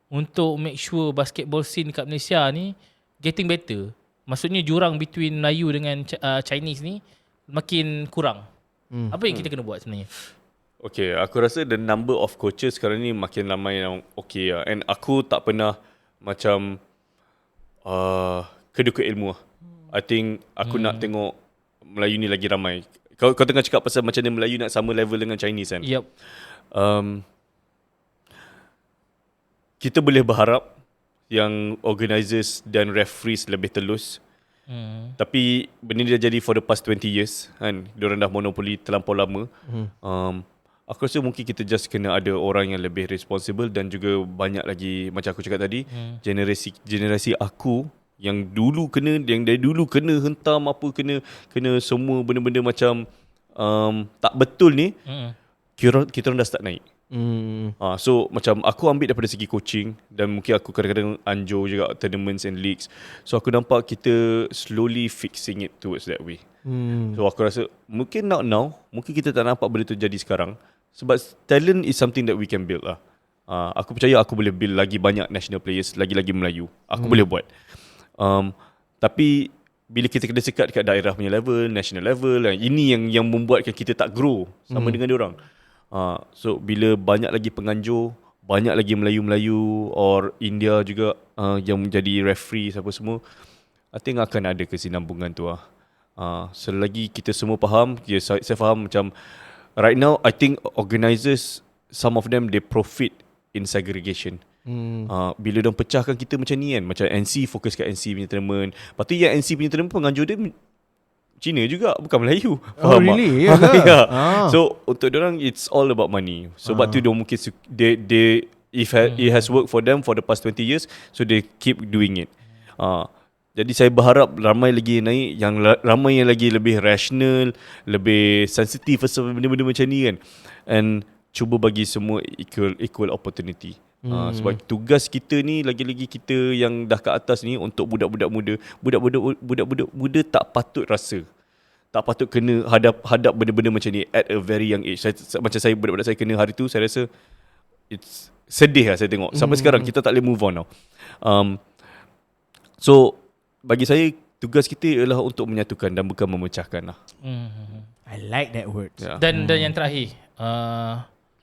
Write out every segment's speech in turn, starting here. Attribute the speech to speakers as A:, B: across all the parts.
A: untuk make sure basketball scene kat Malaysia ni getting better. Maksudnya jurang between Melayu dengan Chinese ni makin kurang. Apa yang kita kena buat sebenarnya?
B: Okay, aku rasa the number of coaches sekarang ni makin ramai yang okay lah. And aku tak pernah macam kedua ilmu lah. I think aku nak tengok Melayu ni lagi ramai. Kau tengah cakap pasal macam mana Melayu nak sama level dengan Chinese kan?
A: Yep.
B: Kita boleh berharap yang organisers dan referees lebih telus. Tapi benda ni dah jadi for the past 20 years kan. Diorang dah monopoli terlampau lama. Aku rasa mungkin kita just kena ada orang yang lebih responsible dan juga banyak lagi macam aku cakap tadi, generasi aku yang dari dulu kena hentam apa, kena semua benda-benda macam tak betul ni, kita orang dah start naik. So macam aku ambil daripada segi coaching dan mungkin aku kadang-kadang anjur juga tournaments and leagues. So aku nampak kita slowly fixing it towards that way. So aku rasa mungkin not now, mungkin kita tak nampak benda tu jadi sekarang. Sebab talent is something that we can build lah. Aku percaya aku boleh build lagi banyak national players, lagi-lagi Melayu. Aku boleh buat. Tapi bila kita kena sekat kat daerah punya level, national level, ini yang membuatkan kita tak grow sama dengan diorang. So bila banyak lagi penganjur, banyak lagi Melayu-Melayu or India juga yang menjadi referee apa semua, I think akan ada kesinambungan tu lah. Selagi kita semua faham, saya faham macam right now I think organisers, some of them they profit in segregation. Bila diorang pecahkan kita macam ni kan, macam NC fokus kat NC punya tournament, lepas tu yang NC punya tournament penganjur dia Cina juga, bukan Melayu.
C: Oh really?
B: Yeah. So untuk diorang it's all about money. Sebab tu diorang mungkin it has worked for them for the past 20 years, so they keep doing it. Jadi saya berharap ramai lagi naik, ramai yang lagi lebih rational, lebih sensitif pasal benda-benda macam ni kan. And cuba bagi semua equal opportunity. Sebab tugas kita ni, lagi-lagi kita yang dah ke atas ni, untuk budak-budak muda. Budak-budak muda tak patut rasa, tak patut kena hadap benda-benda macam ni at a very young age. Macam saya, budak-budak saya kena hari tu, saya rasa it's sedih lah saya tengok. Sampai sekarang kita tak boleh move on tau. So bagi saya tugas kita ialah untuk menyatukan dan bukan memecahkan lah.
C: I like that word.
A: Dan yang terakhir,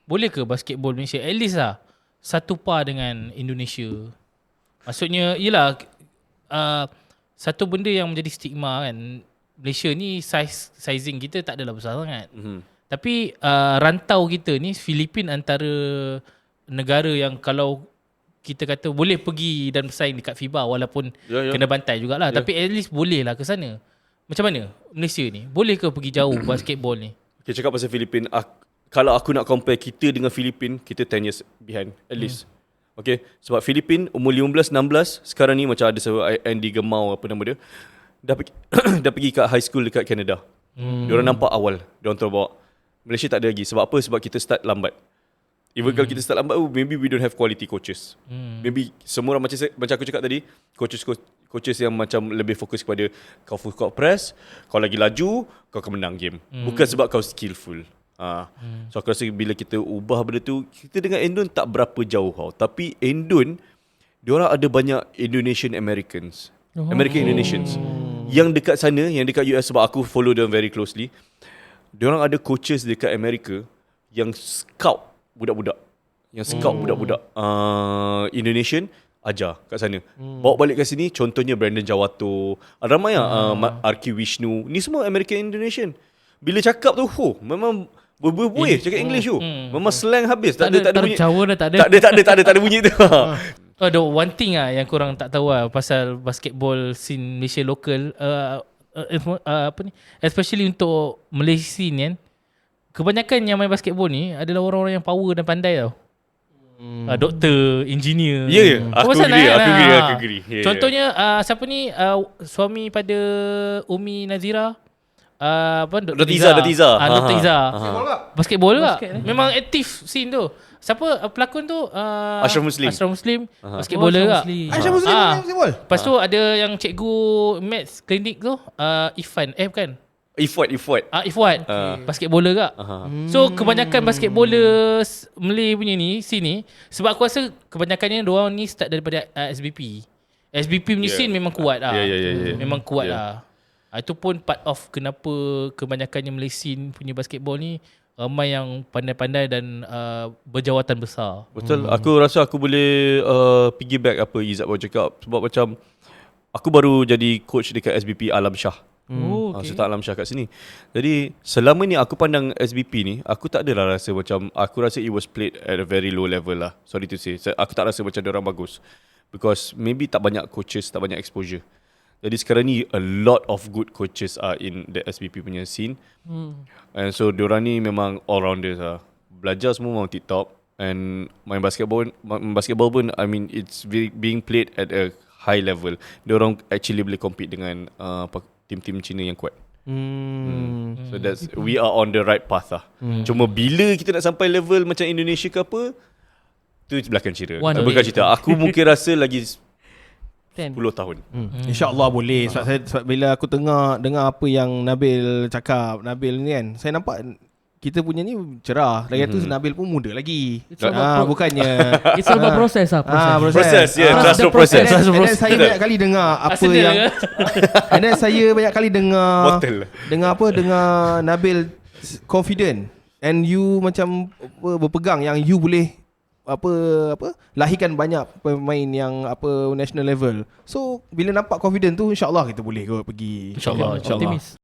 A: boleh ke basketball Malaysia at least lah satu par dengan Indonesia? Maksudnya yelah, satu benda yang menjadi stigma kan, Malaysia ni sizing kita tak adalah besar sangat. Tapi rantau kita ni, Filipin antara negara yang kalau kita kata boleh pergi dan bersaing dekat FIBA walaupun kena bantai jugalah, tapi at least boleh lah ke sana. Macam mana Malaysia ni? Boleh ke pergi jauh basketball ni?
B: Kita cakap pasal Filipin, kalau aku nak compare kita dengan Filipin, kita 10 years behind at least. Okay, sebab Filipin umur 15-16 sekarang ni macam ada Andy Gemau apa nama dia, dah pergi kat high school dekat Canada. Diorang nampak awal, diorang terbawa. Malaysia tak ada lagi. Sebab apa? Sebab kita start lambat. Even kalau kita start lambat, maybe we don't have quality coaches. Maybe semua orang macam aku cakap tadi, coaches yang macam lebih fokus kepada kau full court press, kau lagi laju, kau akan menang game. Bukan sebab kau skillful. So aku rasa bila kita ubah benda tu, kita dengan Endon tak berapa jauh tau. Tapi Endon, diorang ada banyak Indonesian Americans, American Indonesians yang dekat sana, yang dekat US. Sebab aku follow them very closely. Diorang ada coaches dekat Amerika yang scout budak-budak, Indonesian, ajar kat sana, bawa balik kat sini. Contohnya Brandon Jawato, ramai Arki Vishnu, ni semua American Indonesian. Bila cakap tu, memang boleh cakap English tu. Memang slang habis. Tak ada bunyi. Tak ada bunyi tu.
A: Ada one thing yang korang tak tahu pasal basketball scene Malaysia local, apa ni, especially untuk Malaysia ni kan, kebanyakan yang main basketball ni adalah orang-orang yang power dan pandai tau. Doktor, engineer.
B: Ya, aku agree.
A: Contohnya siapa ni, suami pada Umi Nazira, Dr. Iza. Dr. Iza. Basketball juga. Memang aktif scene tu. Siapa pelakon tu?
B: Ashraf
A: Muslim. Basketballer juga.
C: Ashraf Muslim basketball.
A: Lepas tu ada yang cikgu maths klinik tu, Ifan. Bukan.
B: Ifwat.
A: Ifwat. Basketballer kak. So kebanyakan basketballer Malay punya ni sini, sebab aku rasa kebanyakannya diorang ni start daripada SBP. SBP punya scene memang kuat lah. Memang kuat lah. Itu pun part of kenapa kebanyakannya Malaysian punya basketball ni ramai yang pandai-pandai dan berjawatan besar.
B: Betul. Aku rasa aku boleh piggyback apa Izzat baru cakap. Sebab macam aku baru jadi coach dekat SBP Alam Shah. Sultan Alam Shah kat sini. Jadi selama ni aku pandang SBP ni, aku tak adalah rasa macam, aku rasa it was played at a very low level lah. Sorry to say. Aku tak rasa macam diorang bagus. Because maybe tak banyak coaches, tak banyak exposure. Jadi sekarang ni a lot of good coaches are in the SBP punya scene. And so diorang ni memang all-rounders lah. Belajar semua memang tip-top. And main basketball pun, I mean, it's being played at a high level. Diorang actually boleh compete dengan tim-tim Cina yang kuat. So that's, we are on the right path lah. Cuma bila kita nak sampai level macam Indonesia ke apa, tu belakang cerita. Bukan cerita. Aku mungkin rasa lagi 10 tahun.
C: InsyaAllah boleh. Sebab bila aku dengar apa yang Nabil cakap, Nabil ni kan, saya nampak kita punya ni cerah. Lagi tu Nabil pun muda lagi. Bukannya
D: It's all about process lah.
B: Proses, trust the process.
C: And then saya banyak kali dengar apa yang and then saya banyak kali dengar dengar Nabil confident, and you macam berpegang yang you boleh lahirkan banyak pemain yang national level. So bila nampak confident tu, insyaAllah kita boleh pergi.
A: InsyaAllah.
D: Optimis.